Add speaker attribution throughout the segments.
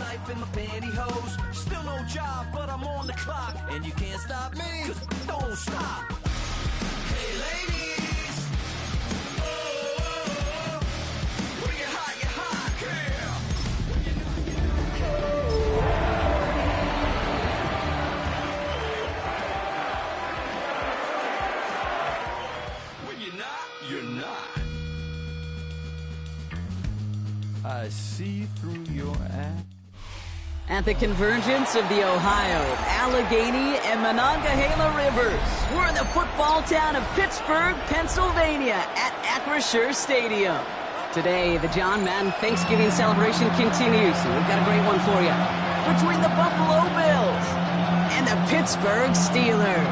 Speaker 1: life in my pantyhose. Still no job, but I'm on the clock. And you can't stop me, 'cause don't stop. Hey ladies, oh, when you're hot, yeah. When you're not, you're not. I see through your act.
Speaker 2: At the convergence of the Ohio, Allegheny, and Monongahela Rivers, we're in the football town of Pittsburgh, Pennsylvania, at Acrisure Stadium. Today, the John Madden Thanksgiving celebration continues, and we've got a great one for you. Between the Buffalo Bills and the Pittsburgh Steelers.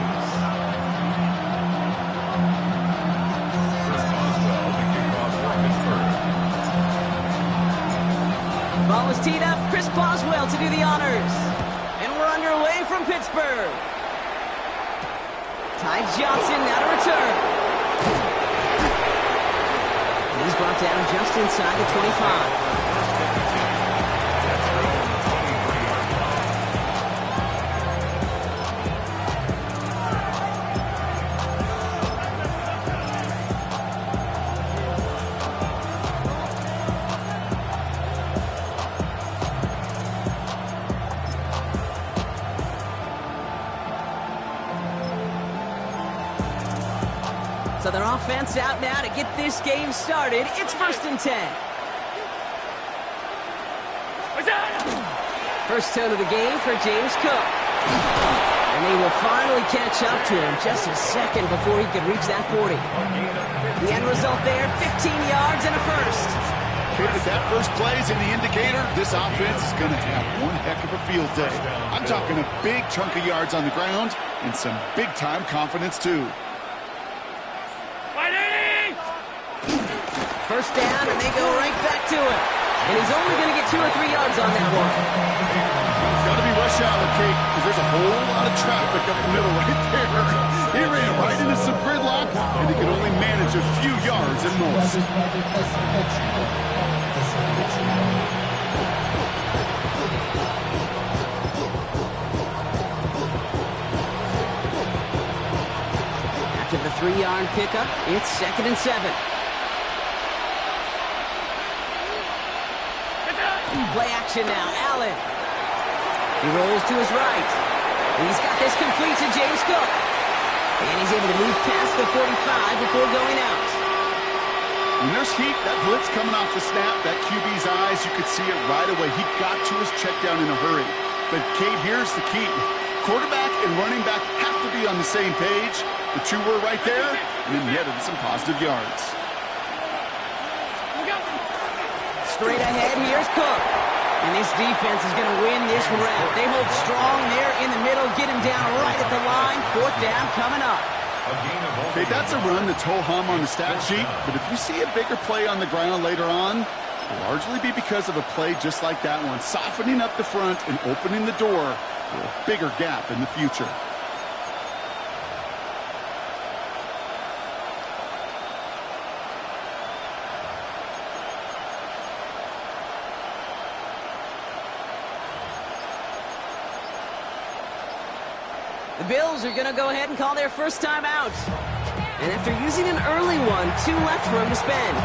Speaker 2: Ball is teed up. Chris Boswell to do the honors. And we're underway from Pittsburgh. Ty Johnson now to return. And he's brought down just inside the 25. So their offense out now to get this game started. It's 1st and 10. First tone of the game for James Cook. And they will finally catch up to him just a second before he could reach that 40. The end result there, 15 yards and a first.
Speaker 3: If that first play is any indicator, this offense is going to have one heck of a field day. I'm talking a big chunk of yards on the ground and some big-time confidence, too.
Speaker 2: First down, and they go right back to it. And he's only going to get 2 or 3 yards on that one.
Speaker 3: It's got to be rush hour, Kate, because there's a whole lot of traffic up the middle right there. He ran right into some gridlock, and he could only manage a few yards at most.
Speaker 2: After the 3-yard pickup, it's 2nd and 7. Play action now, Allen. He rolls to his right. He's got this complete to James Cook. And he's able to move past the 45 before going out.
Speaker 3: When there's heat, that blitz coming off the snap, that QB's eyes, you could see it right away. He got to his check down in a hurry. But, Kate, here's the key. Quarterback and running back have to be on the same page. The two were right there, and then netted some positive yards.
Speaker 2: Straight ahead, here's Cook. And this defense is going to win this round. They hold strong there in the middle, get him down right at the line. 4th down coming up.
Speaker 3: Okay, that's a run that's ho-hum on the stat sheet, but if you see a bigger play on the ground later on, it'll largely be because of a play just like that one, softening up the front and opening the door for a bigger gap in the future.
Speaker 2: The Bills are going to go ahead and call their first time out. And after using an early one, 2 left for him to spend.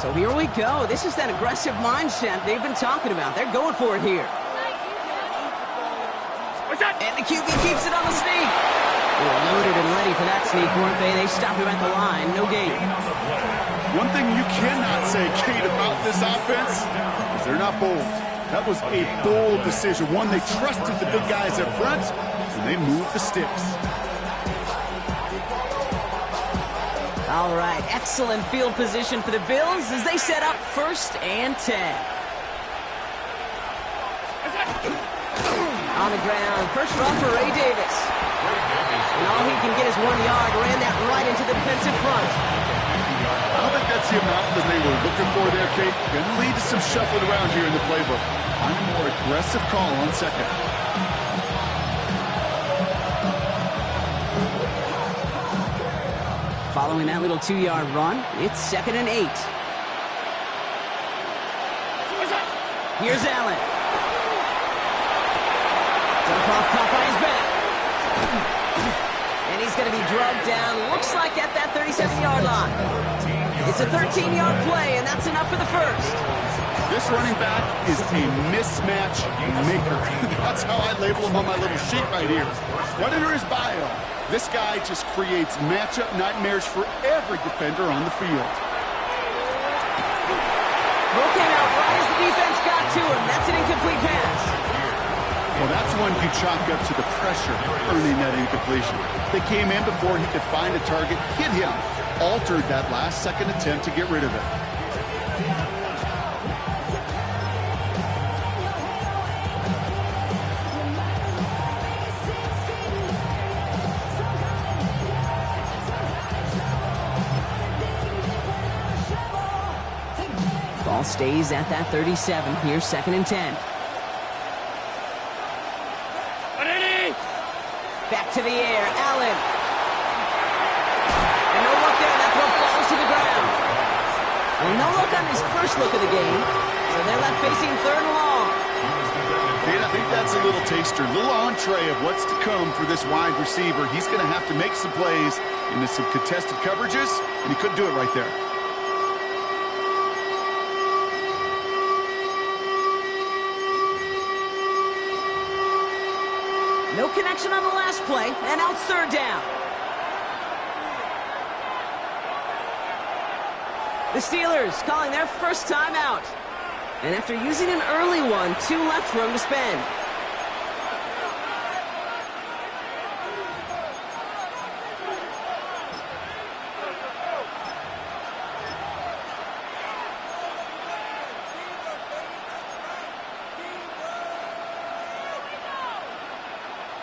Speaker 2: So here we go. This is that aggressive mindset they've been talking about. They're going for it here. And the QB keeps it on the sneak. They were loaded and ready for that sneak, weren't they? They stopped him at the line. No gain.
Speaker 3: One thing you cannot say, Kate, about this offense is they're not bold. That was a bold decision. One, they trusted the big guys up front, and they moved the sticks.
Speaker 2: All right, excellent field position for the Bills as they set up 1st and 10. On the ground, first run for Ray Davis. And all he can get is 1 yard, ran that right into the defensive front.
Speaker 3: I don't think that's the amount that they were looking for there, Kate. Going to lead to some shuffling around here in the playbook. Find a more aggressive call on second.
Speaker 2: Following that little 2-yard run, it's 2nd and 8. Here's Allen. Dump-off caught by his back. And he's going to be drugged down, looks like at that 37-yard line. It's a 13-yard play, and that's enough for the first.
Speaker 3: This running back is a mismatch maker. That's how I label him on my little sheet right here. Right under his bio, this guy just creates matchup nightmares for every defender on the field.
Speaker 2: Throw came out right as the defense got to him. That's an incomplete pass.
Speaker 3: Well, that's one you chalk up to the pressure earning that incompletion. They came in before he could find a target, hit him, altered that last-second attempt to get rid of it.
Speaker 2: Ball stays at that 37. Here's 2nd and 10. Back to the air, Allen. And no look there, that throw falls to the ground. Well, no look on his first look of the game, so they're left facing 3rd and long.
Speaker 3: Kate, I think that's a little taster, a little entree of what's to come for this wide receiver. He's going to have to make some plays into some contested coverages, and he couldn't do it right there.
Speaker 2: No connection on the last play, and now it's 3rd down. The Steelers calling their first timeout. And after using an early one, 2 left for him to spend.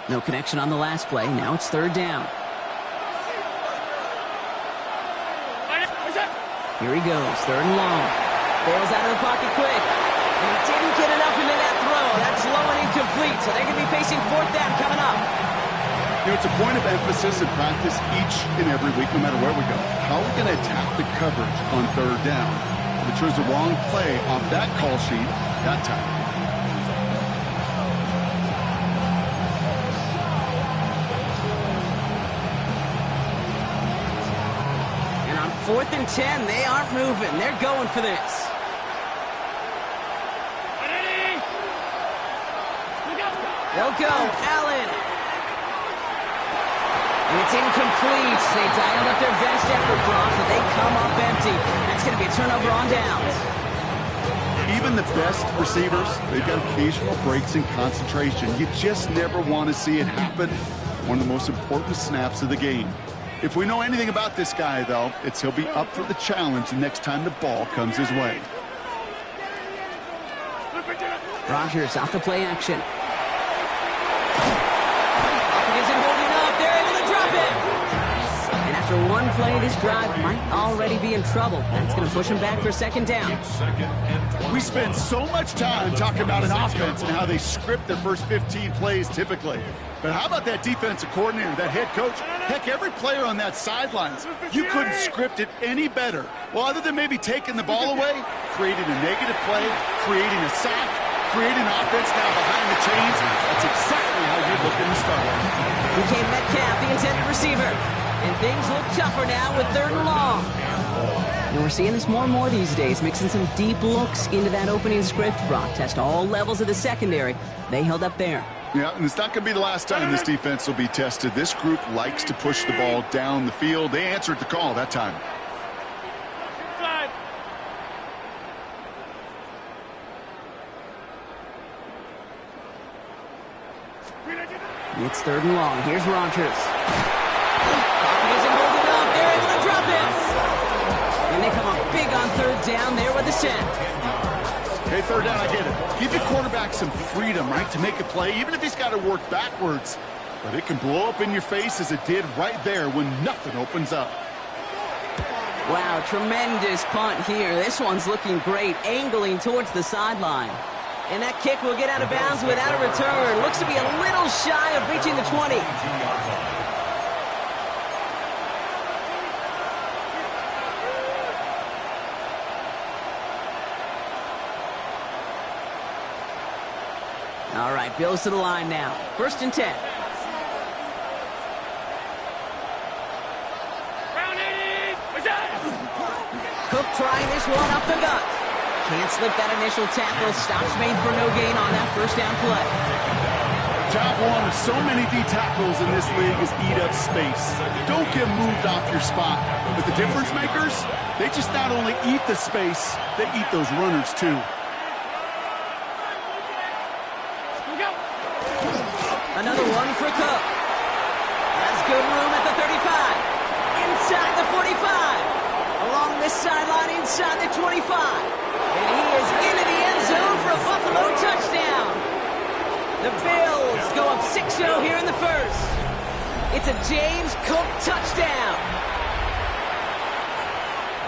Speaker 2: No connection on the last play. Now it's 3rd down. Here he goes, 3rd and long. Bails out of the pocket quick. And he didn't get enough into that throw. That's low and incomplete, so they're going to be facing 4th down coming up.
Speaker 3: You know, it's a point of emphasis in practice each and every week, no matter where we go. How are we going to attack the coverage on 3rd down? We chose the wrong play off that call sheet that time.
Speaker 2: And on 4th and 10, they aren't moving. They're going for this. They'll go, Allen. And it's incomplete. They dialed up their best effort, Brock, but they come up empty. That's going to be a turnover on downs.
Speaker 3: Even the best receivers, they've got occasional breaks in concentration. You just never want to see it happen. One of the most important snaps of the game. If we know anything about this guy, though, it's he'll be up for the challenge the next time the ball comes his way.
Speaker 2: Rodgers off the play action. Isn't holding up. They're able to drop it. And after one play, this drive might already be in trouble. That's going to push him back for 2nd down.
Speaker 3: We spend so much time talking about an offense and how they script their first 15 plays typically. But how about that defensive coordinator, that head coach? Heck, every player on that sidelines, you couldn't script it any better. Well, other than maybe taking the ball away, creating a negative play, creating a sack, creating offense now behind the chains. That's exactly how you're looking to start.
Speaker 2: Became Metcalf, the intended receiver. And things look tougher now with 3rd and long. And we're seeing this more and more these days, mixing some deep looks into that opening script. Brock test all levels of the secondary. They held up there.
Speaker 3: Yeah, and it's not going to be the last time this defense will be tested. This group likes to push the ball down the field. They answered the call that time.
Speaker 2: It's 3rd and long. Here's Rodgers. Pocket isn't holding up. They're able to drop it. And they come up big on 3rd down there with the set.
Speaker 3: Hey, 3rd down, I get it. Give your quarterback some freedom, right, to make a play, even if he's got to work backwards. But it can blow up in your face as it did right there when nothing opens up.
Speaker 2: Wow, tremendous punt here. This one's looking great, angling towards the sideline. And that kick will get out of bounds without a return. Looks to be a little shy of reaching the 20. All right, Bills to the line now. 1st and 10. Cook trying this one up the gut. Can't slip that initial tackle. Stops made for no gain on that 1st down play.
Speaker 3: Job one of so many D tackles in this league is eat up space. Don't get moved off your spot. But the difference makers, they just not only eat the space, they eat those runners too.
Speaker 2: Another one for Cook. Has good room at the 35. Inside the 45. Along this sideline inside the 25. And he is into the end zone for a Buffalo touchdown. The Bills go up 6-0 here in the 1st. It's a James Cook touchdown.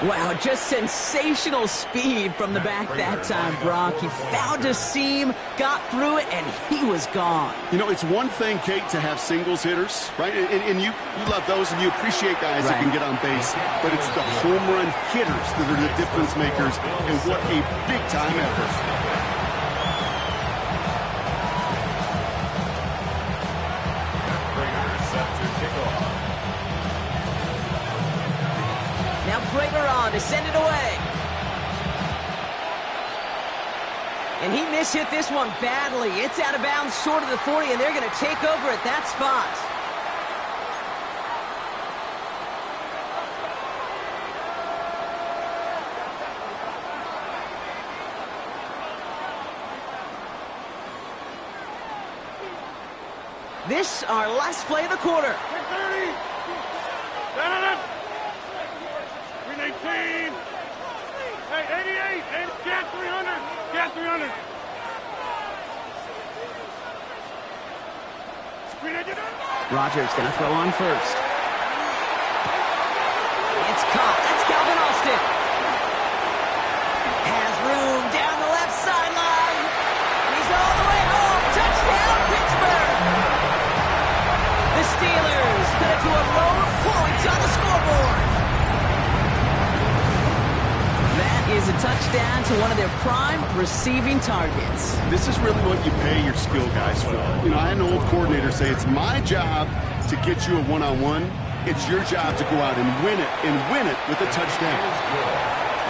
Speaker 2: Wow, just sensational speed from the back that time, Brock. He found a seam, got through it, and he was gone.
Speaker 3: You know, it's one thing, Kate, to have singles hitters, right? And you love those, and you appreciate guys that can get on base. But it's the home run hitters that are the difference makers, and what a big-time effort.
Speaker 2: Now Prater on to send it away. And he mishit this one badly. It's out of bounds short of the 40, and they're going to take over at that spot. This our last play of the quarter.
Speaker 4: 30. 18. Hey, 88. Get 300. Get 300.
Speaker 2: Rodgers going to throw on first. It's caught. That's Calvin Austin. Has room down the left sideline. And he's all the way home. Touchdown, Pittsburgh. The Steelers cut it to a row of points on the scoreboard. That is a touchdown to one of their prime receiving targets.
Speaker 3: This is really what you pay your skill guys for. You know, I had an old coordinator say it's my job to get you a one-on-one. It's your job to go out and win it with a touchdown.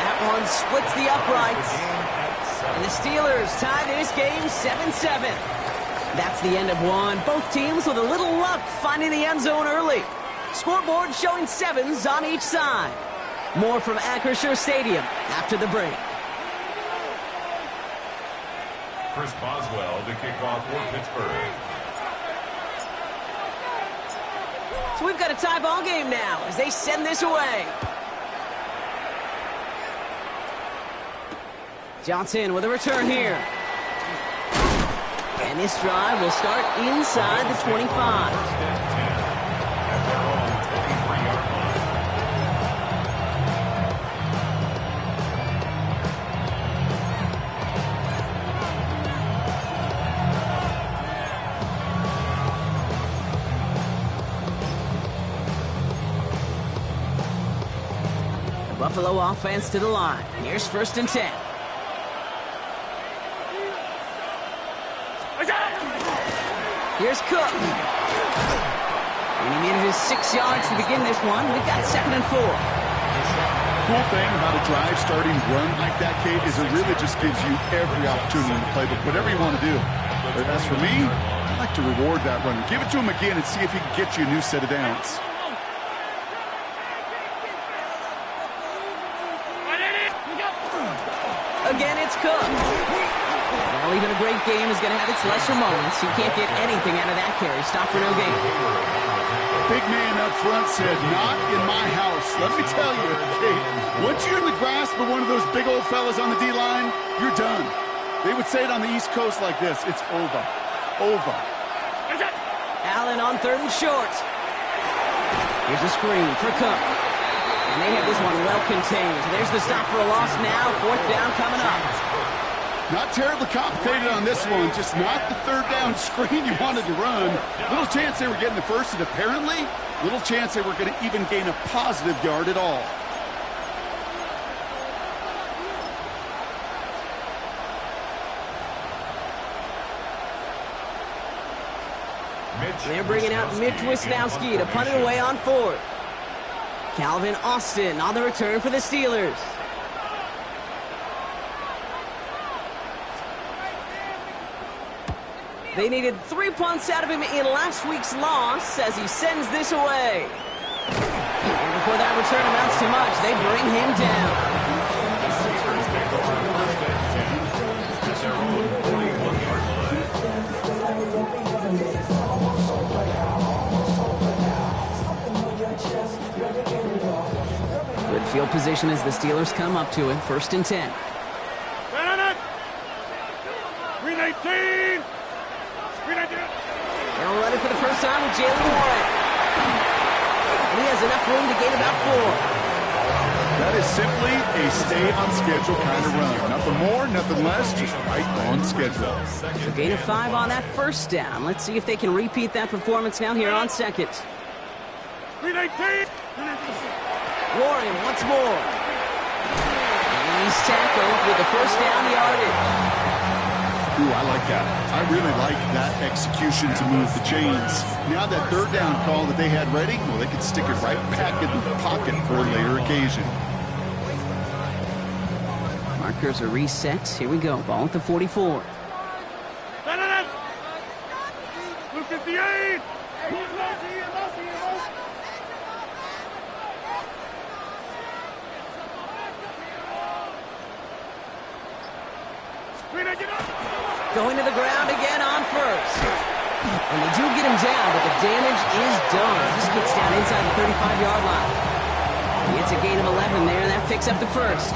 Speaker 2: That one splits the uprights. And the Steelers tie this game 7-7. That's the end of one. Both teams with a little luck finding the end zone early. Scoreboard showing 7s on each side. More from Acrisure Stadium after the break.
Speaker 5: Chris Boswell to kick off for Pittsburgh.
Speaker 2: So we've got a tie ball game now as they send this away. Johnson with a return here. And this drive will start inside the 25. Buffalo offense to the line. Here's 1st and 10. Here's Cook. And he needed his 6 yards to begin this one. We've got 2nd and 4.
Speaker 3: Cool thing about a drive starting run like that, Kate, is it really just gives you every opportunity in the playbook, whatever you want to do. But as for me, I like to reward that runner. Give it to him again and see if he can get you a new set of downs.
Speaker 2: Again, it's Cook. Well, even a great game is going to have its lesser moments. You can't get anything out of that carry. Stop for no gain.
Speaker 3: Big man up front said, not in my house. Let me tell you, Kate, once you're in the grasp of one of those big old fellas on the D-line, you're done. They would say it on the East Coast like this. It's over. Over.
Speaker 2: Allen on 3rd and short. Here's a screen for Cook. And they have this one well contained. There's the stop for a loss now. 4th down coming up.
Speaker 3: Not terribly complicated on this one. Just not the 3rd down screen you wanted to run. Little chance they were getting the first, and apparently little chance they were going to even gain a positive yard at all.
Speaker 2: They're bringing out Mitch Wisnowski to punt it away on 4th. Calvin Austin on the return for the Steelers. They needed 3 punts out of him in last week's loss as he sends this away. And before that return amounts to much, they bring him down.
Speaker 5: The Steelers take over first and 10 at their own 41-yard line.
Speaker 2: Good field position as the Steelers come up to it. 1st and 10.
Speaker 4: Green 18.
Speaker 2: They'll run it for the first time with Jalen Warren. And he has enough room to gain about 4.
Speaker 3: That is simply a stay-on-schedule kind of run. Nothing more, nothing less, just right on schedule.
Speaker 2: So gain of 5 on that 1st down. Let's see if they can repeat that performance now here on 2nd.
Speaker 4: Green 18.
Speaker 2: Warren once more. And he's tackled with the 1st down yardage.
Speaker 3: Ooh, I like that. I really like that execution to move the chains. Now that 3rd down call that they had ready, well, they could stick it right back in the pocket for a later occasion.
Speaker 2: Markers are reset. Here we go. Ball at the 44.
Speaker 4: Blue 58.
Speaker 2: Going to the ground again on 1st. And they do get him down, but the damage is done. Just gets down inside the 35-yard line. He gets a gain of 11 there, and that picks up the 1st.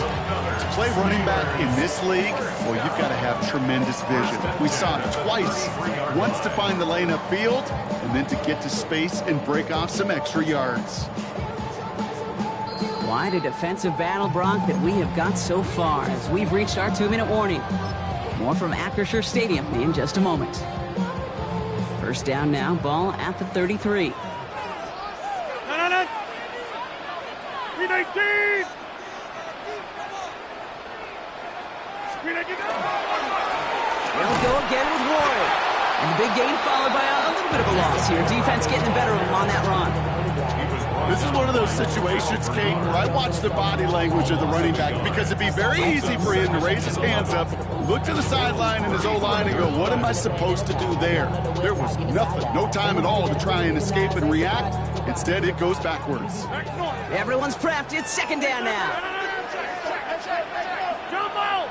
Speaker 3: To play running back in this league, well, you've got to have tremendous vision. We saw it twice. Once to find the lane upfield, and then to get to space and break off some extra yards.
Speaker 2: Quite a defensive battle, Brock, that we have got so far as we've reached our 2-minute warning. More from Acrisure Stadium in just a moment. 1st down now, ball at the 33.
Speaker 4: Green 18.
Speaker 2: They'll go again with Warren. And the big gain followed by a little bit of a loss here. Defense getting the better of him on that run.
Speaker 3: This is one of those situations, Kate, where I watch the body language of the running back because it'd be very easy for him to raise his hands up, look to the sideline and his O-line and go, what am I supposed to do there? There was nothing, no time at all to try and escape and react. Instead, it goes backwards.
Speaker 2: Everyone's prepped. It's 2nd down now.
Speaker 4: Jump out.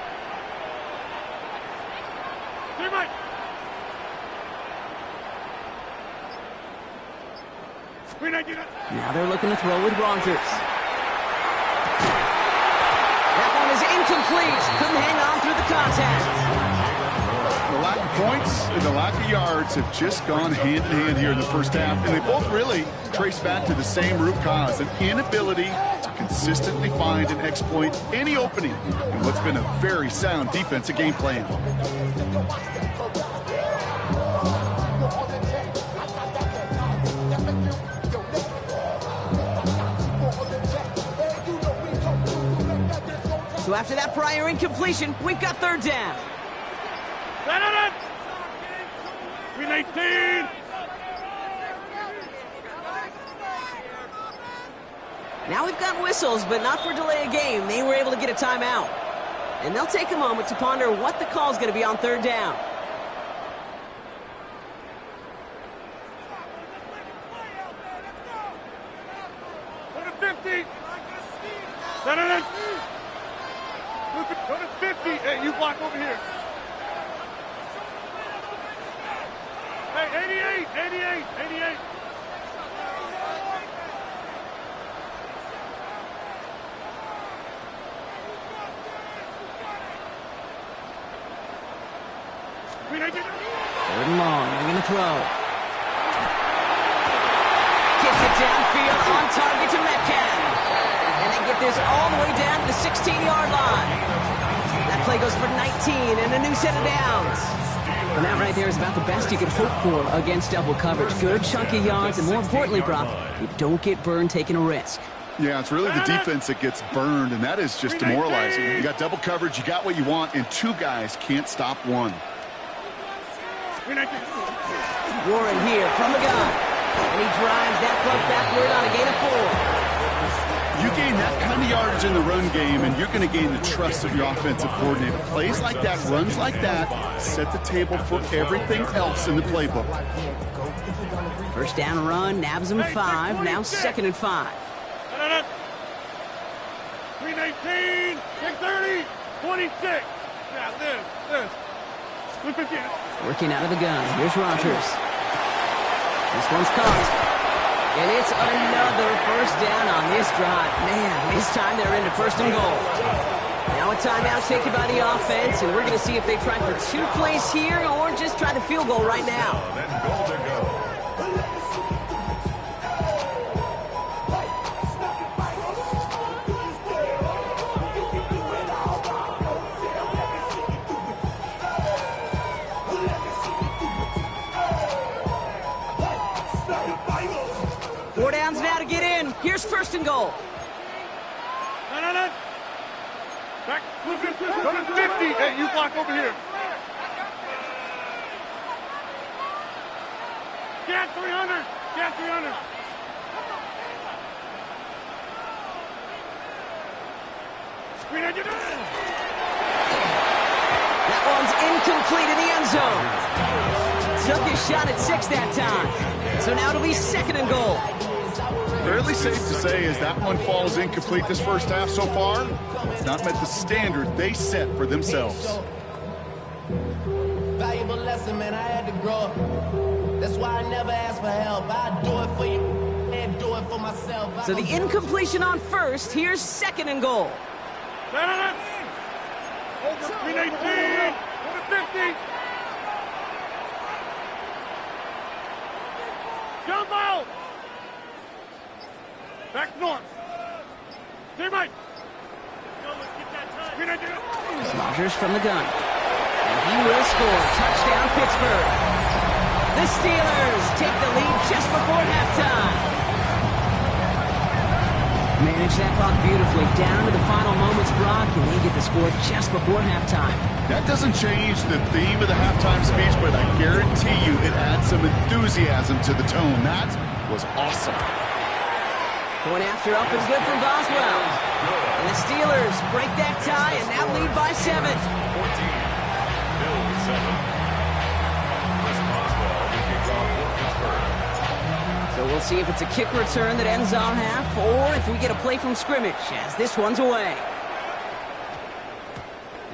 Speaker 2: Now they're looking to throw with Rogers. That one is incomplete. Couldn't hang on through the contact.
Speaker 3: The lack of points and the lack of yards have just gone hand in hand here in the 1st half, and they both really trace back to the same root cause, an inability to consistently find and exploit any opening in what's been a very sound defensive game plan.
Speaker 2: So after that prior incompletion, we've got 3rd down.
Speaker 4: Green 18.
Speaker 2: Now we've got whistles, but not for delay of game. They were able to get a timeout. And they'll take a moment to ponder what the call is going to be on 3rd down.
Speaker 4: Go to 50. Go to 50. Hey, you block over here. Hey, 88.
Speaker 2: Third and long. They're going to throw. Gets it downfield on target to Metcalf. this all the way down to the 16-yard line. That play goes for 19 and a new set of downs. And that right there is about the best you can hope for against double coverage. Good chunky yards, and more importantly, Brock, you don't get burned taking a risk.
Speaker 3: Yeah, it's really the defense that gets burned, and that is just demoralizing. You got double coverage, you got what you want, and two guys can't stop one.
Speaker 2: Warren here from the gun. And he drives that puck backward on a gain of 4.
Speaker 3: You gain that kind of yardage in the run game, and you're going to gain the trust of your offensive coordinator. Plays like that, runs like that, set the table for everything else in the playbook.
Speaker 2: First down run, nabs him 5. Now 2nd and 5.
Speaker 4: 319, 630, 26. Yeah, this.
Speaker 2: Working out of the gun. Here's Rogers. This one's caught. And it's another first down on this drive. Man, this time they're into 1st and goal. Now a timeout taken by the offense, and we're going to see if they try for 2 plays here or just try the field goal right now.
Speaker 5: Then goal to go.
Speaker 2: Here's 1st and goal.
Speaker 4: No. Back. Go to 50. Hey, you block over here. Get 300. Get 300. Screen it.
Speaker 2: That one's incomplete in the end zone. Took his shot at 6 that time. So now it'll be 2nd and goal.
Speaker 3: Fairly safe to say as that one falls incomplete this first half so far, it's not met the standard they set for themselves.
Speaker 6: Valuable lesson, man. I had to grow up. That's why I never ask for help. I do it for you and do it for myself.
Speaker 2: So the incompletion on 1st. Here's 2nd and goal.
Speaker 4: Over 319. Go to 50. Jump out. Back north. Teammate. Let's get that time.
Speaker 2: Rogers from the gun. And he will score. Touchdown, Pittsburgh. The Steelers take the lead just before halftime. Manage that clock beautifully down to the final moments, Brock, and they get the score just before halftime.
Speaker 3: That doesn't change the theme of the halftime speech, but I guarantee you it adds some enthusiasm to the tone. That was awesome.
Speaker 2: Point after up and good from Boswell. And the Steelers break that tie and now lead by 7.
Speaker 5: 14, Bills 7. Chris Boswell will kick off for Pittsburgh.
Speaker 2: So we'll see if it's a kick return that ends our half or if we get a play from scrimmage as this one's away.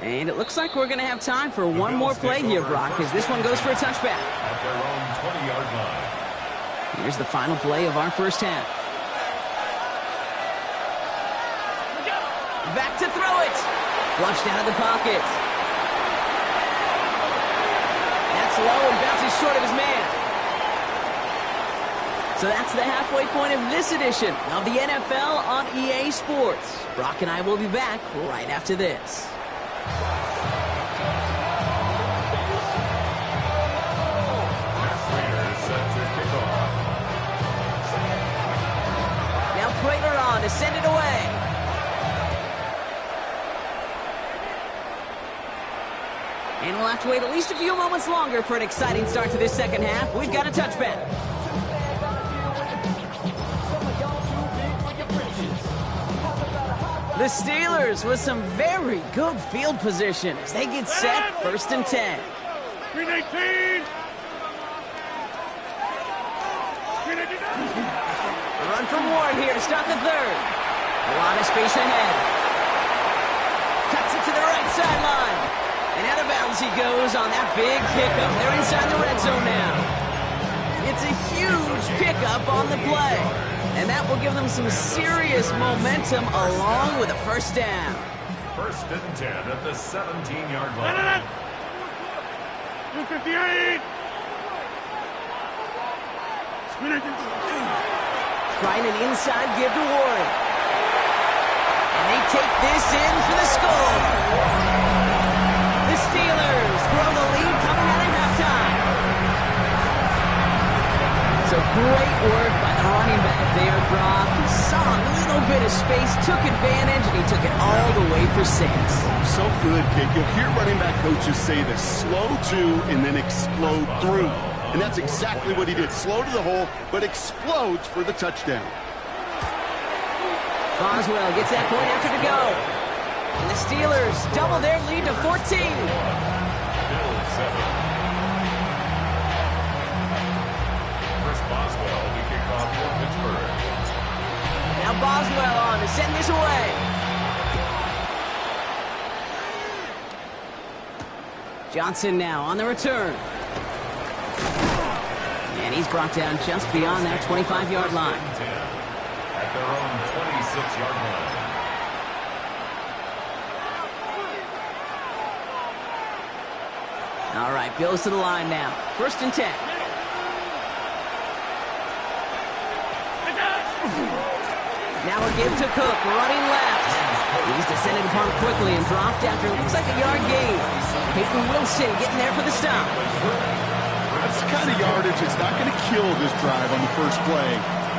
Speaker 2: And it looks like we're going to have time for one more play here, Brock, as this one goes for a touchback.
Speaker 5: At their own 20-yard line.
Speaker 2: Here's the final play of our first half. Back to throw it. Flushed out of the pocket. That's low and bounces short of his man. So that's the halfway point of this edition of the NFL on EA Sports. Brock and I will be back right after this. Now Prater on to send it away. And we'll have to wait at least a few moments longer for an exciting start to this second half. We've got a touchback. The Steelers with some very good field position as they get set 1st and 10.
Speaker 4: 319.
Speaker 2: Run from Warren here to start the 3rd. A lot of space ahead. Cuts it to the right sideline. And out of bounds he goes on that big pickup. They're inside the red zone now. It's a huge pickup on the play. And that will give them some serious momentum along with a first down.
Speaker 5: 1st and 10 at the 17-yard line.
Speaker 4: 258.
Speaker 2: Trying an inside give to Warren. They take this in for the score. The Steelers throw the lead coming out of halftime. So great work by the running back there, Brock. He saw a little bit of space, took advantage, and he took it all the way for 6.
Speaker 3: So good, kid. You'll hear running back coaches say this: slow to and then explode through. And that's exactly what he did. Slow to the hole, but explodes for the touchdown.
Speaker 2: Boswell gets that point after to go. And the Steelers double their lead to 14.
Speaker 5: Bills 7. Chris Boswell to kick off for Pittsburgh.
Speaker 2: Now Boswell on to send this away. Johnson now on the return. And he's brought down just beyond that 25-yard line.
Speaker 5: At their own 26-yard line.
Speaker 2: All right, Bills to the line now. 1st and 10. Now a give to Cook, running left. He's descended upon quickly and dropped after it looks like a yard gain. Peyton Wilson getting there for the stop.
Speaker 3: That's the kind of yardage that's not going to kill this drive on the first play,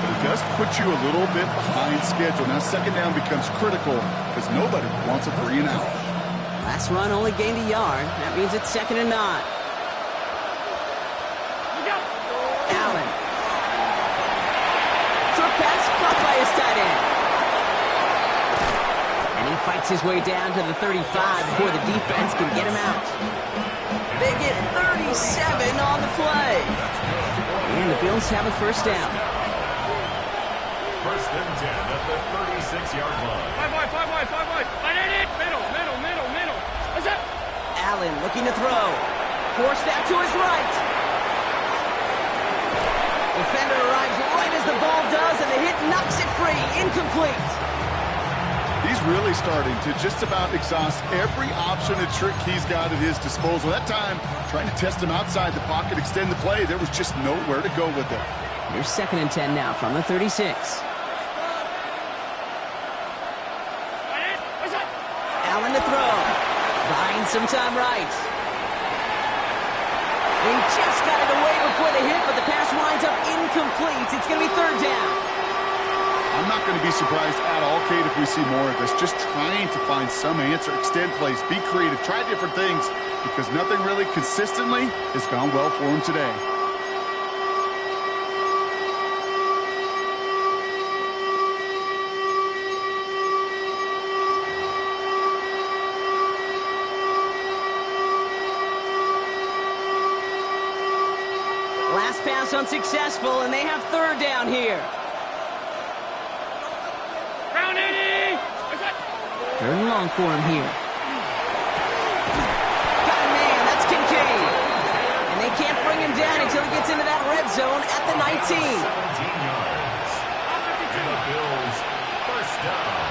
Speaker 3: but it does put you a little bit behind schedule. Now 2nd down becomes critical because nobody wants a 3 and out.
Speaker 2: Last run only gained a yard. That means it's 2nd and 9. Allen. Short pass caught by his tight end. And he fights his way down to the 35 before the defense can get him out. They get 37 on the play. And the Bills have a 1st down.
Speaker 5: 1st and 10 at the 36-yard line.
Speaker 4: 5 wide. Middle. What's that?
Speaker 2: Allen looking to throw. Forced out to his right. Defender arrives right as the ball does, and the hit knocks it free. Incomplete.
Speaker 3: He's really starting to just about exhaust every option and trick he's got at his disposal. That time, trying to test him outside the pocket, extend the play, there was just nowhere to go with it.
Speaker 2: Here's 2nd and 10 now from the 36. Allen to throw. Buying some time right. He just got it away before the hit, but the pass winds up incomplete. It's going to be 3rd down.
Speaker 3: I'm not going to be surprised at all, Kate, if we see more of this. Just trying to find some answer, extend plays, be creative, try different things, because nothing really consistently has gone well for him today.
Speaker 2: Last pass unsuccessful, and they have 3rd down here. 3rd and long for him here. Got a man, that's Kincaid. And they can't bring him down until he gets into that red zone at the 19.
Speaker 5: 17 yards. And the Bills 1st down.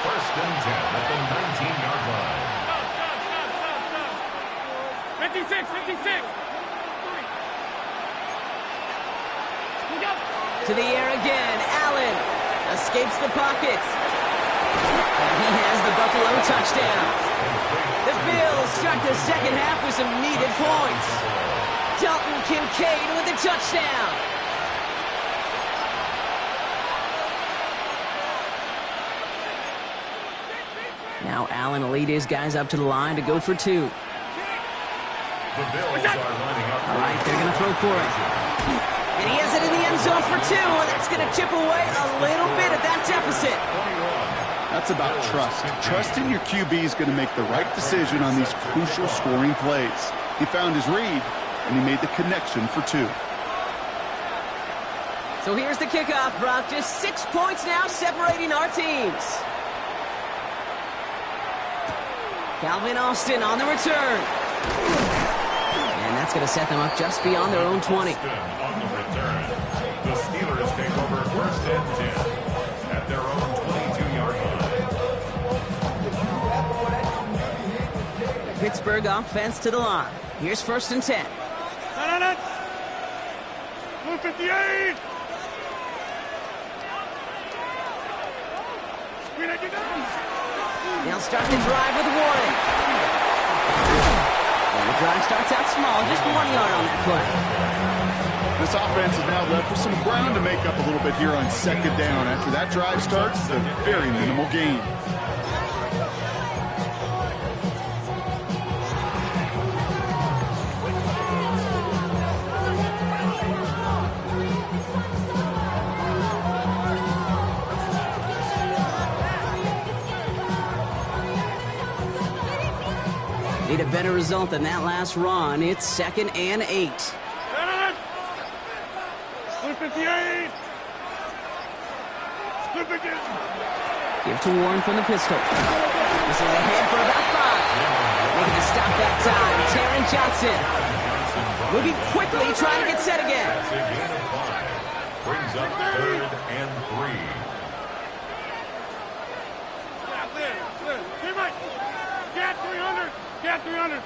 Speaker 5: 1st and 10 at the 19-yard line.
Speaker 4: 56.
Speaker 2: To the air again. Allen escapes the pocket. And he has the Buffalo touchdown. The Bills start the 2nd half with some needed points. Dalton Kincaid with the touchdown. Now Allen will lead his guys up to the line to go for 2.
Speaker 5: The Bills are lining up.
Speaker 2: All right, they're going to throw for it. And he has it in the end zone for 2, and that's going to chip away a little bit at that deficit.
Speaker 3: That's about trust. Trusting your QB is going to make the right decision on these crucial scoring plays. He found his read, and he made the connection for 2.
Speaker 2: So here's the kickoff, Brock. Just 6 points now separating our teams. Calvin Austin on the return. And that's going to set them up just beyond their own 20.
Speaker 5: On the return, the Steelers take over 1st and 10 at their own 22-yard line.
Speaker 2: Pittsburgh offense to the line. Here's 1st and 10.
Speaker 4: No. Blue 58.
Speaker 2: They'll start the drive with Warren. And the drive starts out small, just 1 yard on that play.
Speaker 3: This offense is now left with some ground to make up a little bit here on second down. After that drive starts, a very minimal gain.
Speaker 2: Need a better result than that last run. It's 2nd and 8.
Speaker 4: Split 58. Split 58.
Speaker 2: Give to Warren from the pistol. This is ahead for about 5. Making the stop that time. Taron Johnson. Moving quickly, trying to get set again.
Speaker 5: That's a gain of 5. Brings up 3rd and 3.
Speaker 4: Get 300. Get 300.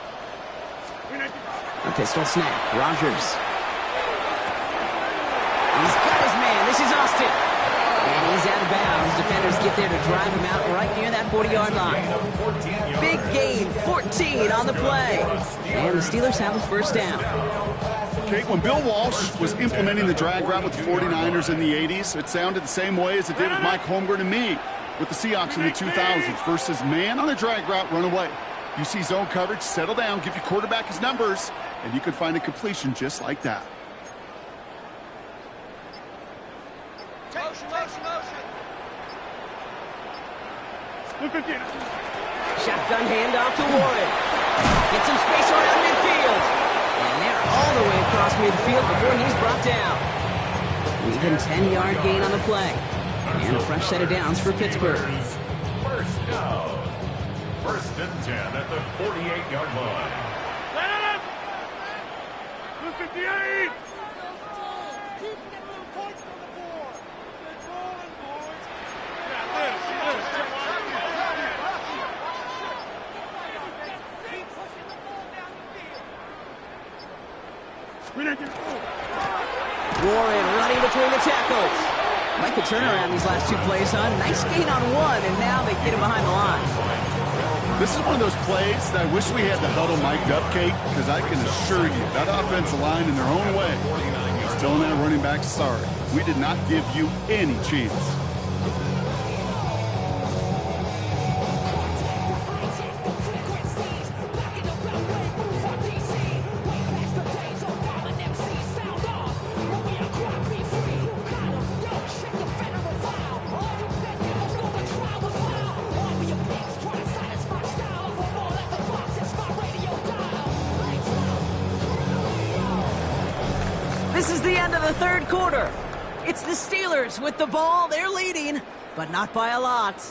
Speaker 2: A pistol snap. Rogers. He's got his man. This is Austin. And he's out of bounds. Defenders get there to drive him out right near that 40-yard line. Big gain, 14 on the play. And the Steelers have a first down.
Speaker 3: Okay, when Bill Walsh was implementing the drag route with the 49ers in the 80s, it sounded the same way as it did with Mike Holmgren and me with the Seahawks in the 2000s versus man on the drag route, run away. You see zone coverage, settle down, give your quarterback his numbers, and you can find a completion just like that.
Speaker 2: Shotgun handoff to Warren. Get some space around midfield. And they're all the way across midfield before he's brought down. Even 10-yard gain on the play. And a fresh set of downs for Pittsburgh.
Speaker 5: First down. 1st and 10 at the 48-yard line.
Speaker 4: 58.
Speaker 2: Warren running between the tackles. Like the turnaround these last 2 plays, huh? Nice gain on 1, and now they get him behind the line.
Speaker 3: This is one of those plays that I wish we had the huddle mic'd up, Kate, because I can assure you that offensive line in their own way is telling that running back, sorry, we did not give you any chance.
Speaker 2: This is the end of the 3rd quarter. It's the Steelers with the ball. They're leading, but not by a lot.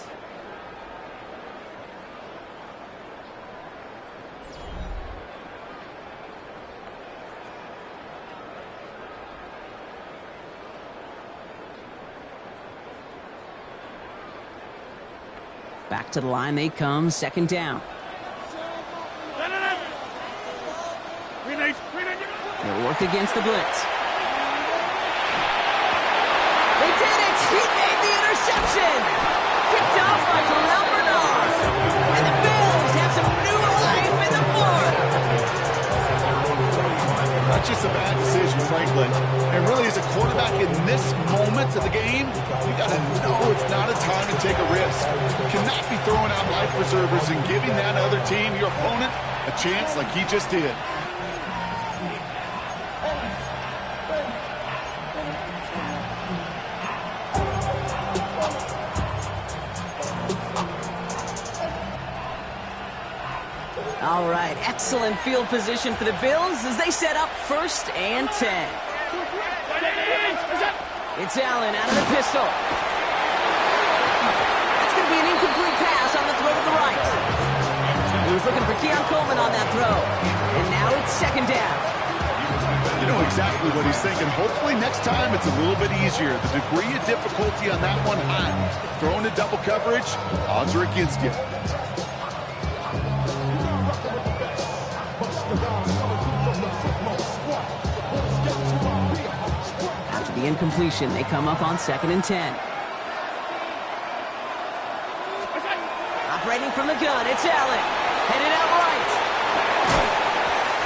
Speaker 2: Back to the line they come, 2nd down. They'll work against the blitz. They did it! He made the interception! Picked off by Terrell Bernard. And the Bills have some new life in the 4th.
Speaker 3: Not just a bad decision, Franklin. And really, as a quarterback in this moment of the game, you got to know it's not a time to take a risk. Cannot be throwing out life preservers and giving that other team, your opponent, a chance like he just did.
Speaker 2: All right, excellent field position for the Bills as they set up 1st and 10. It's Allen out of the pistol. That's going to be an incomplete pass on the throw to the right. He was looking for Keon Coleman on that throw. And now it's 2nd down.
Speaker 3: You know exactly what he's thinking. Hopefully next time it's a little bit easier. The degree of difficulty on that one high. Throwing to double coverage, odds are against you.
Speaker 2: After the incompletion, they come up on 2nd and 10. Ready from the gun. It's Allen. Headed out right.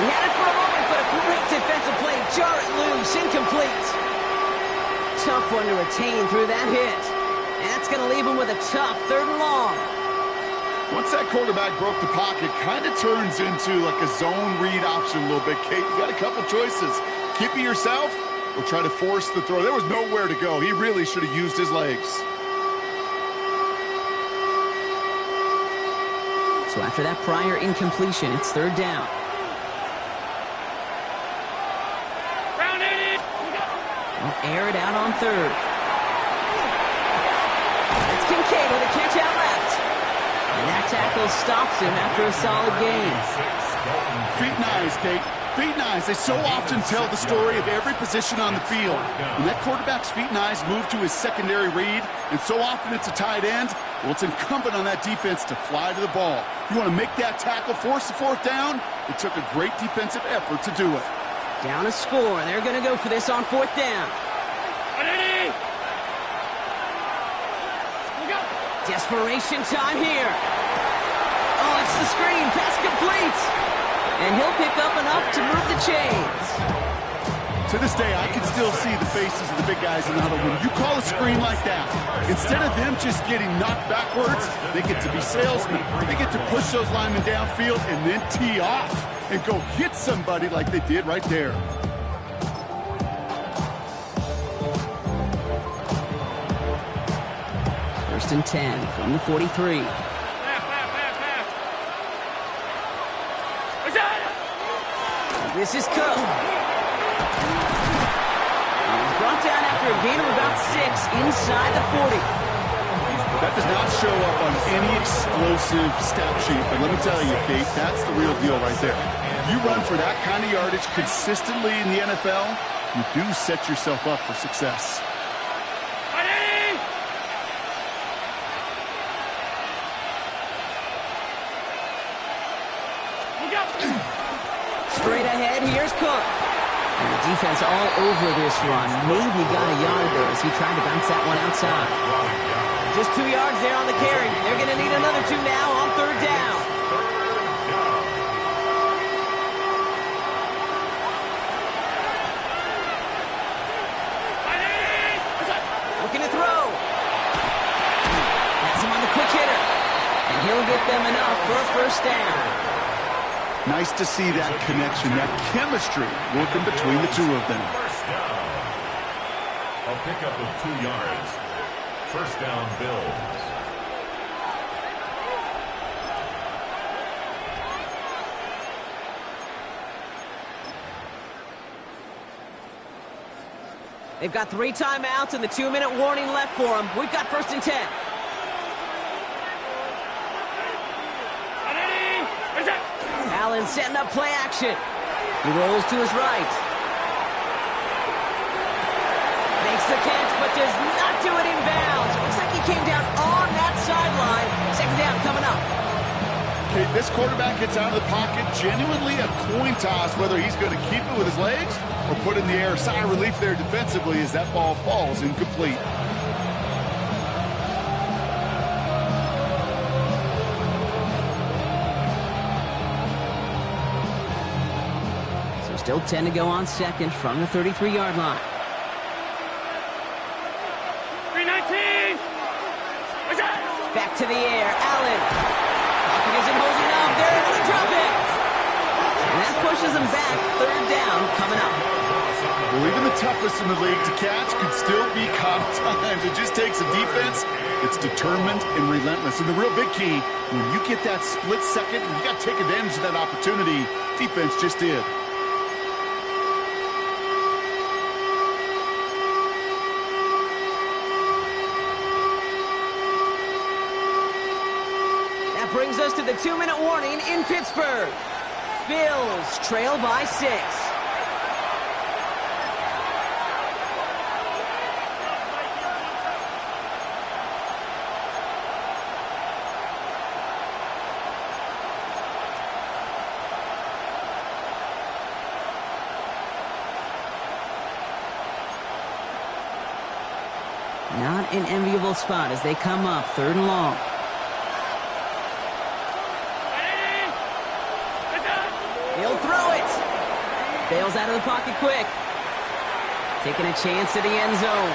Speaker 2: He had it for a moment, but a great defensive play. Jar it loose. Incomplete. Tough one to retain through that hit. And that's going to leave him with a tough 3rd and long.
Speaker 3: Once that quarterback broke the pocket, kind of turns into like a zone read option a little bit, Kate. You got a couple choices. Keep it yourself or try to force the throw. There was nowhere to go. He really should have used his legs.
Speaker 2: So after that prior incompletion, it's 3rd down. Well, air it out on 3rd. It's Kincaid with a catch out left. And that tackle stops him after a solid gain.
Speaker 3: Feet nice, Kate. Feet nice. They so often tell the story of every position on the field. When that quarterback's feet nice move to his secondary read, and so often it's a tight end, well, it's incumbent on that defense to fly to the ball. You want to make that tackle, force the 4th down? It took a great defensive effort to do it.
Speaker 2: Down a score. They're going to go for this on 4th down. Desperation time here. Oh, it's the screen. Pass complete. And he'll pick up enough to move the chains.
Speaker 3: To this day, I can still see the faces of the big guys in the huddle. When you call a screen like that, instead of them just getting knocked backwards, they get to be salesmen. They get to push those linemen downfield and then tee off and go hit somebody like they did right there.
Speaker 2: First and 10 from the 43. This is Cook. He's brought down after a gain of about 6 inside the 40.
Speaker 3: That does not show up on any explosive stat sheet, but let me tell you, Kate, that's the real deal right there. You run for that kind of yardage consistently in the NFL, you do set yourself up for success.
Speaker 2: Straight ahead, here's Cook. And the defense all over this run. Maybe got a yard there as he tried to bounce that one outside. Just 2 yards there on the carry. They're going to need another 2 now on 3rd down. Looking to throw. Has him on the quick hitter. And he'll get them enough for a 1st down.
Speaker 3: Nice to see that connection, that chemistry working between the two of them.
Speaker 5: 1st down. A pickup of 2 yards. 1st down, Bills.
Speaker 2: They've got 3 timeouts and the 2-minute warning left for them. We've got 1st and 10. Allen setting up play action. He rolls to his right. Makes the catch, but does not do it in bounds. It looks like he came down on that sideline. 2nd down coming up.
Speaker 3: Okay, this quarterback gets out of the pocket, genuinely a coin toss whether he's going to keep it with his legs or put it in the air. Sigh of relief there defensively as that ball falls incomplete.
Speaker 2: Still 10 to go on 2nd from the 33-yard line.
Speaker 4: 319.
Speaker 2: Back to the air. Allen. Pocket isn't holding up. They're able to drop it. And that pushes them back. 3rd down coming up.
Speaker 3: Well, even the toughest in the league to catch can still be caught at times. It just takes a defense that's determined and relentless. And the real big key, when you get that split second, you got to take advantage of that opportunity. Defense just did.
Speaker 2: Brings us to the 2-minute warning in Pittsburgh. Bills trail by 6. Not an enviable spot as they come up 3rd and long. Bails out of the pocket quick. Taking a chance to the end zone.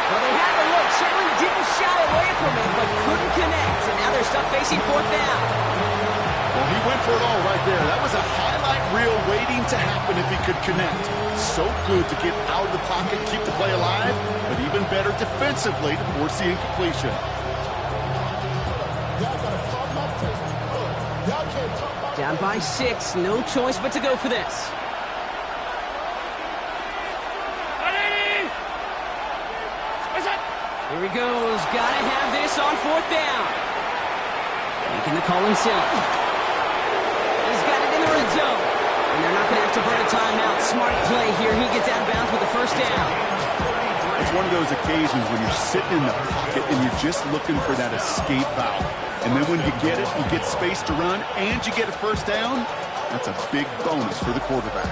Speaker 2: Well, they had the look. Shetland didn't shy away from it, but couldn't connect. And now they're stuck facing fourth down.
Speaker 3: Well, he went for it all right there. That was a highlight reel waiting to happen if he could connect. So good to get out of the pocket, keep the play alive, but even better defensively to force the incompletion.
Speaker 2: Down by 6, no choice but to go for this. Here he goes, gotta have this on fourth down. Making the call himself. He's got it in the red zone. And they're not gonna have to burn a timeout. Smart play here, he gets out of bounds with the first down.
Speaker 3: It's one of those occasions when you're sitting in the pocket and you're just looking for that escape valve. And then when you get it, you get space to run, and you get a first down. That's a big bonus for the quarterback.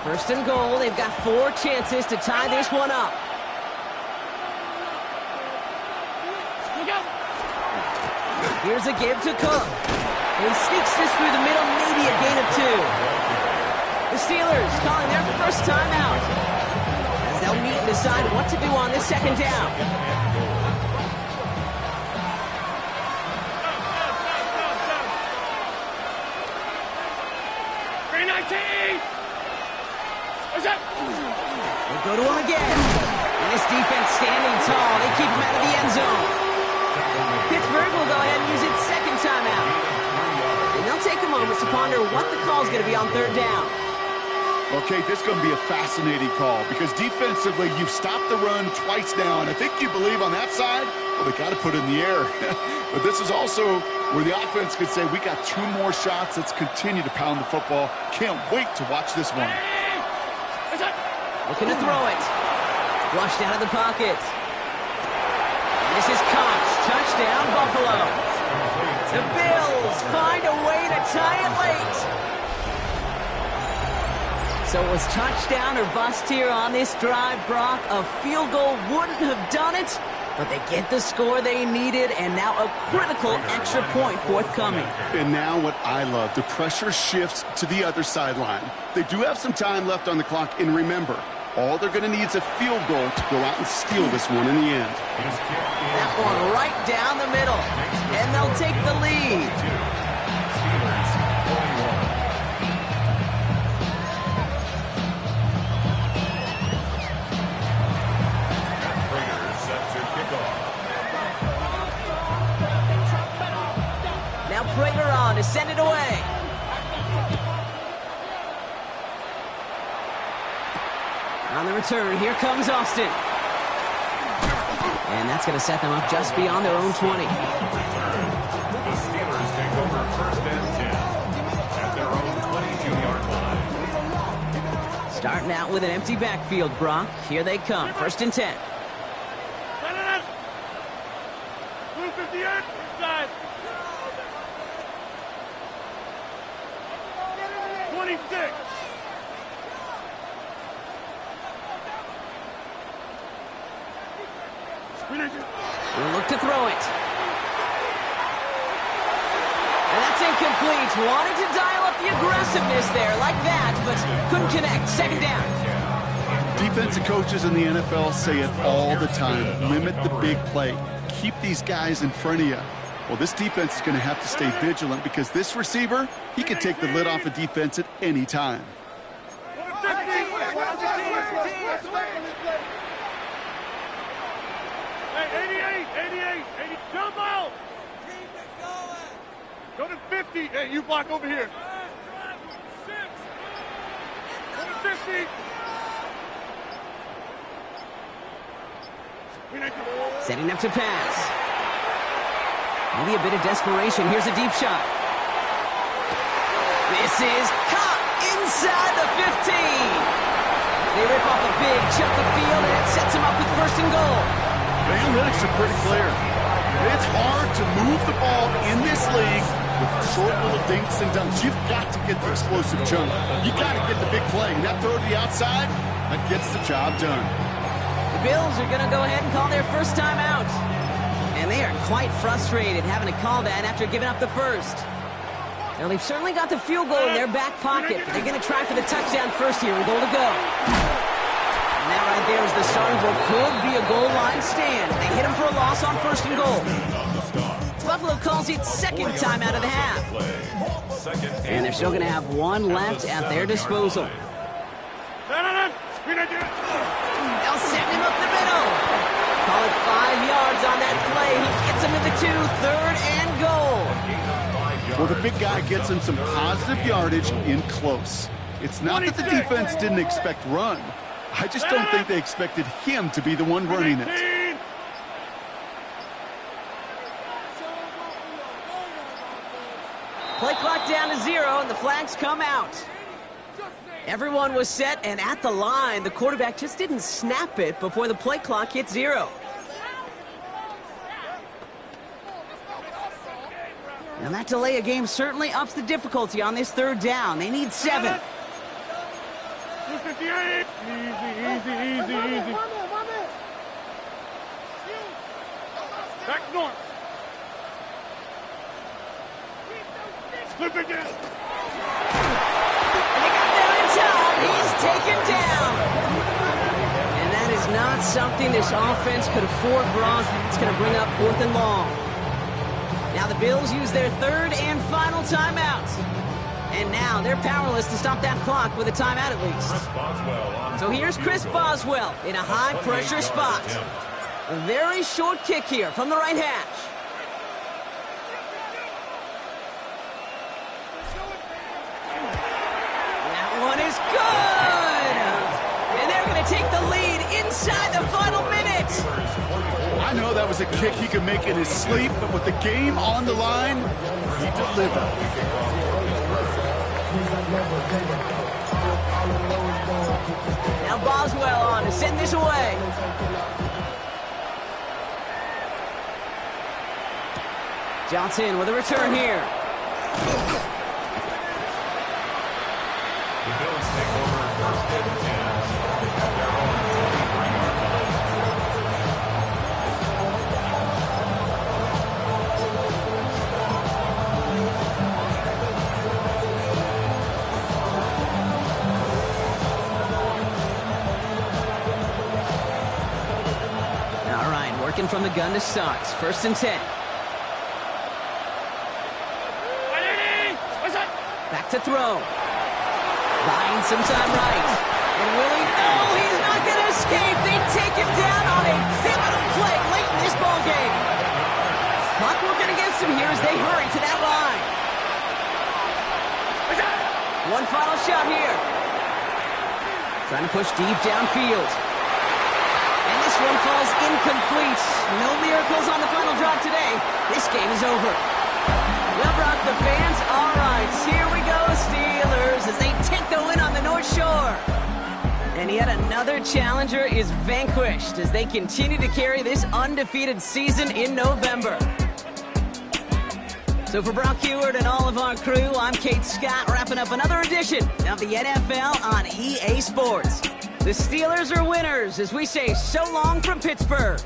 Speaker 2: First and goal, they've got 4 chances to tie this one up. Here's a give to Cook. He sneaks this through the middle, maybe a gain of 2. The Steelers calling their first timeout, as they'll meet and decide what to do on this second down. They go to him again. And this defense standing tall. They keep him out of the end zone. Pittsburgh will go ahead and use its second timeout. And they'll take a moment to ponder what the call is going to be on third down.
Speaker 3: Okay, this is going to be a fascinating call because defensively, you've stopped the run twice now, and I think you believe on that side, well, they got to put it in the air. But this is also where the offense could say, we got 2 more shots. Let's continue to pound the football. Can't wait to watch this one.
Speaker 2: Looking to throw it. Flushed out of the pocket. And this is caught. Touchdown, Buffalo. The Bills find a way to tie it late. So it was touchdown or bust here on this drive, Brock. A field goal wouldn't have done it, but they get the score they needed, and now a critical extra point forthcoming.
Speaker 3: And now what I love, the pressure shifts to the other sideline. They do have some time left on the clock, and remember, all they're going to need is a field goal to go out and steal this one in the end.
Speaker 2: That one right down the middle, and they'll take the lead. Now Prager on to send it away. On the return, here comes Austin. And that's going to set them up just beyond their own 20.
Speaker 5: The Steelers take over first and 10 at their own 22-yard line.
Speaker 2: Starting out with an empty backfield, Brock. Here they come, first and 10.
Speaker 4: 258 inside. 26.
Speaker 2: We'll look to throw it. And that's incomplete. Wanted to dial up the aggressiveness there like that, but couldn't connect. Second down.
Speaker 3: Defensive coaches in the NFL say it all the time. Limit the big play. Keep these guys in front of you. Well, this defense is going to have to stay vigilant because this receiver, he can take the lid off a defense at any time.
Speaker 4: Hey, 88, jump out! Go to 50. Hey, you block over here. Go to 50.
Speaker 2: Setting up to pass. Maybe a bit of desperation. Here's a deep shot. This is caught inside the 15. They rip off a big chunk of field, and it sets them up with first and goal.
Speaker 3: The analytics are pretty clear. It's hard to move the ball in this league with short little dinks and dunks. You've got to get the explosive chunk. You've got to get the big play. And that throw to the outside, that gets the job done.
Speaker 2: The Bills are going to go ahead and call their first time out. And they are quite frustrated having to call that after giving up the first. Now, they've certainly got the field goal in their back pocket, but they're going to try for the touchdown first here and goal to go. And that right there is the starting goal. Could be a goal line stand. They hit him for a loss on first and goal. Buffalo calls it second time out of the half. And they're still going to have one left at their disposal. They'll send him up the middle. Call it 5 yards on that play. He gets him to the 2, third and goal.
Speaker 3: Well, the big guy gets him some positive yardage in close. It's not that the defense didn't expect run. I just don't think they expected him to be the one running it.
Speaker 2: Play clock down to 0, and the flags come out. Everyone was set and at the line. The quarterback just didn't snap it before the play clock hit 0. And that delay of game certainly ups the difficulty on this third down. They need 7.
Speaker 4: 258. Easy. Back north. Flip again.
Speaker 2: And they got there in time. He's taken down. And that is not something this offense could afford, Gronk. It's going to bring up 4th and long. Now the Bills use their third and final timeout. And now they're powerless to stop that clock with a timeout at least. So here's Chris Boswell in a high-pressure spot. A very short kick here from the right hash. That one is good! And they're going to take the lead inside the final minute.
Speaker 3: I know that was a kick he could make in his sleep, but with the game on the line, he delivered.
Speaker 2: Now Boswell on to send this away. Johnson with a return here.
Speaker 5: The Bills take over first and 10. Their own 23-yard line.
Speaker 2: All right, working from the gun to start. First and 10. Back to throw. Buying some time right. And Willie, oh, he's not going to escape. They take him down on a pivotal play late in this ball game. Clock working against him here as they hurry to that line. One final shot here. Trying to push deep downfield. And this one falls incomplete. No miracles on the final drive today. This game is over. Well, Brock, the fans, all right, here we go, Steelers, as they take the win on the North Shore. And yet another challenger is vanquished as they continue to carry this undefeated season in November. So for Brock Heward and all of our crew, I'm Kate Scott, wrapping up another edition of the NFL on EA Sports. The Steelers are winners as we say so long from Pittsburgh.